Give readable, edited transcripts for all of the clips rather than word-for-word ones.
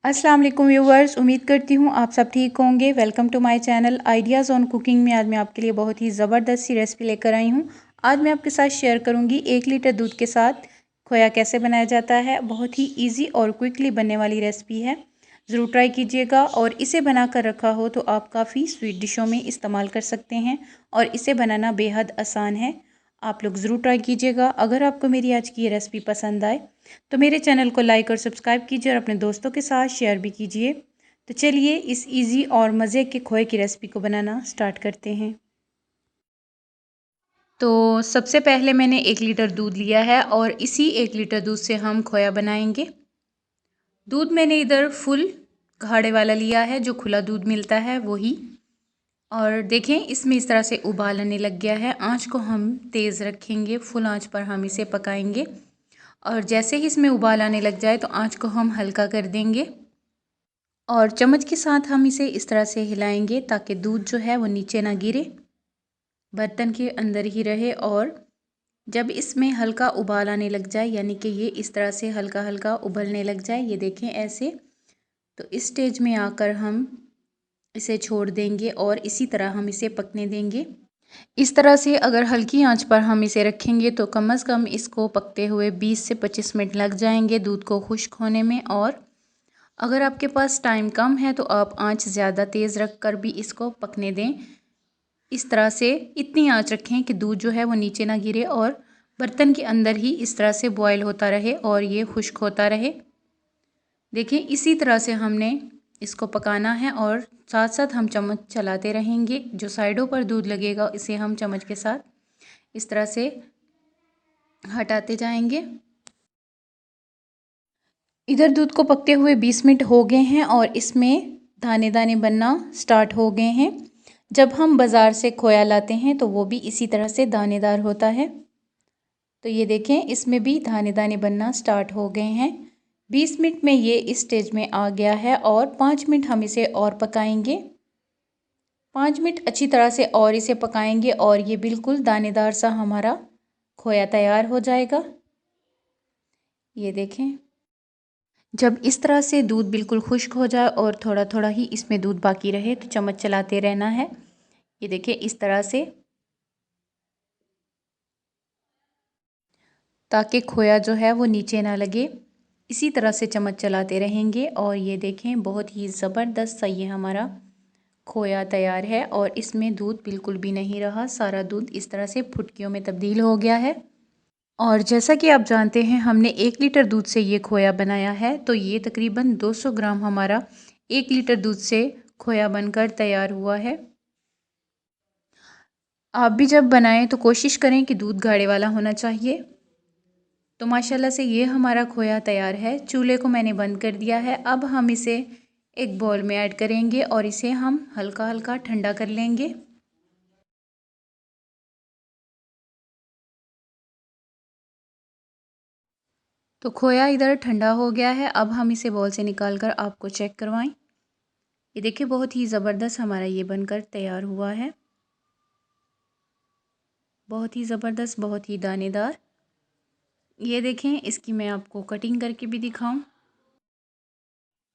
अस्सलाम वालेकुम व्यूवर्स, उम्मीद करती हूँ आप सब ठीक होंगे। Welcome to my channel ideas on cooking में आज मैं आपके लिए बहुत ही ज़बरदस्त सी रेसिपी लेकर आई हूँ। आज मैं आपके साथ शेयर करूँगी 1 लीटर दूध के साथ खोया कैसे बनाया जाता है। बहुत ही इजी और क्विकली बनने वाली रेसिपी है, ज़रूर ट्राई कीजिएगा। और इसे बना कर रखा हो तो आप काफ़ी स्वीट डिशों में इस्तेमाल कर सकते हैं और इसे बनाना बेहद आसान है। आप लोग ज़रूर ट्राई कीजिएगा। अगर आपको मेरी आज की ये रेसिपी पसंद आए तो मेरे चैनल को लाइक और सब्सक्राइब कीजिए और अपने दोस्तों के साथ शेयर भी कीजिए। तो चलिए इस इजी और मज़े के खोए की रेसिपी को बनाना स्टार्ट करते हैं। तो सबसे पहले मैंने 1 लीटर दूध लिया है और इसी 1 लीटर दूध से हम खोया बनाएंगे। दूध मैंने इधर फुल गाढ़े वाला लिया है, जो खुला दूध मिलता है वही। और देखें इसमें इस तरह से उबाल आने लग गया है। आँच को हम तेज़ रखेंगे, फुल आँच पर हम इसे पकाएंगे। और जैसे ही इसमें उबाल आने लग जाए तो आँच को हम हल्का कर देंगे और चम्मच के साथ हम इसे इस तरह से हिलाएंगे ताकि दूध जो है वो नीचे ना गिरे, बर्तन के अंदर ही रहे। और जब इसमें हल्का उबाल आने लग जाए, यानी कि ये इस तरह से हल्का हल्का उबलने लग जाए, ये देखें ऐसे, तो इस स्टेज में आकर हम इसे छोड़ देंगे और इसी तरह हम इसे पकने देंगे। इस तरह से अगर हल्की आंच पर हम इसे रखेंगे तो कम से कम इसको पकते हुए 20 से 25 मिनट लग जाएंगे दूध को खुश्क होने में। और अगर आपके पास टाइम कम है तो आप आंच ज़्यादा तेज़ रख कर भी इसको पकने दें। इस तरह से इतनी आंच रखें कि दूध जो है वो नीचे ना गिरे और बर्तन के अंदर ही इस तरह से बॉयल होता रहे और ये खुश्क होता रहे। देखें इसी तरह से हमने इसको पकाना है और साथ साथ हम चम्मच चलाते रहेंगे। जो साइडों पर दूध लगेगा इसे हम चम्मच के साथ इस तरह से हटाते जाएंगे। इधर दूध को पकते हुए 20 मिनट हो गए हैं और इसमें दाने दाने बनना स्टार्ट हो गए हैं। जब हम बाज़ार से खोया लाते हैं तो वो भी इसी तरह से दानेदार होता है। तो ये देखें इसमें भी दाने दाने बनना स्टार्ट हो गए हैं। 20 मिनट में ये इस स्टेज में आ गया है और 5 मिनट हम इसे और पकाएंगे। 5 मिनट अच्छी तरह से और इसे पकाएंगे और ये बिल्कुल दानेदार सा हमारा खोया तैयार हो जाएगा। ये देखें जब इस तरह से दूध बिल्कुल खुश्क हो जाए और थोड़ा थोड़ा ही इसमें दूध बाकी रहे तो चम्मच चलाते रहना है। ये देखिए इस तरह से, ताकि खोया जो है वो नीचे ना लगे। इसी तरह से चम्मच चलाते रहेंगे और ये देखें बहुत ही ज़बरदस्त सा ये हमारा खोया तैयार है और इसमें दूध बिल्कुल भी नहीं रहा। सारा दूध इस तरह से फुटकियों में तब्दील हो गया है। और जैसा कि आप जानते हैं हमने 1 लीटर दूध से ये खोया बनाया है, तो ये तकरीबन 200 ग्राम हमारा 1 लीटर दूध से खोया बनकर तैयार हुआ है। आप भी जब बनाएं तो कोशिश करें कि दूध गाढ़े वाला होना चाहिए। तो माशाल्लाह से ये हमारा खोया तैयार है। चूल्हे को मैंने बंद कर दिया है। अब हम इसे एक बाउल में ऐड करेंगे और इसे हम हल्का हल्का ठंडा कर लेंगे। तो खोया इधर ठंडा हो गया है। अब हम इसे बाउल से निकाल कर आपको चेक करवाएं। ये देखिए बहुत ही ज़बरदस्त हमारा ये बनकर तैयार हुआ है। बहुत ही ज़बरदस्त, बहुत ही दानेदार। ये देखें इसकी मैं आपको कटिंग करके भी दिखाऊं।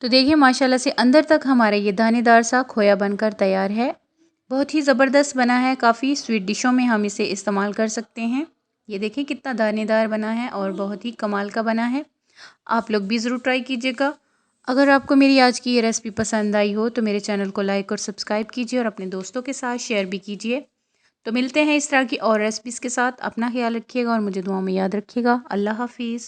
तो देखिए माशाल्लाह से अंदर तक हमारा ये दानेदार सा खोया बनकर तैयार है। बहुत ही ज़बरदस्त बना है। काफ़ी स्वीट डिशों में हम इसे इस्तेमाल कर सकते हैं। ये देखें कितना दानेदार बना है और बहुत ही कमाल का बना है। आप लोग भी ज़रूर ट्राई कीजिएगा। अगर आपको मेरी आज की ये रेसिपी पसंद आई हो तो मेरे चैनल को लाइक और सब्सक्राइब कीजिए और अपने दोस्तों के साथ शेयर भी कीजिए। तो मिलते हैं इस तरह की और रेसिपीज़ के साथ। अपना ख्याल रखिएगा और मुझे दुआ में याद रखिएगा। अल्लाह हाफिज़।